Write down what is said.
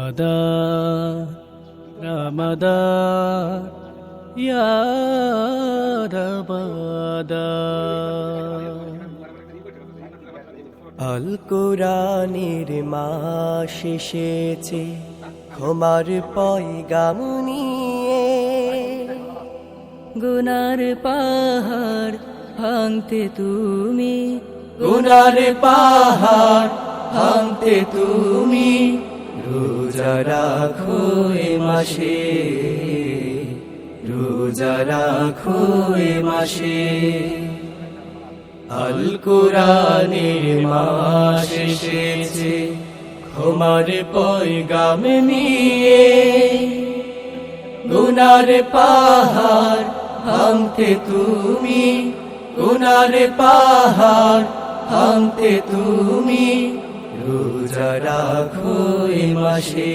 Ramadan, Ramadan, Ya Ramadan. আল কোরআনের মাস এসেছে ক্ষমার পয়গাম নিয়ে, গুনার পাহাড় ভাঙতে তুমি, গুনার পাহাড় ভাঙতে তুমি রোজা রাখো এ মাসে, রোজা রাখো এ মাসে। আল কোরআনের মাস এসেছে ক্ষমার পয়গাম নিয়ে, গুনার পাহাড় ভাঙতে তুমি, গুনার পাহাড় ভাঙতে তুমি রোজা রাখো এ মাসে।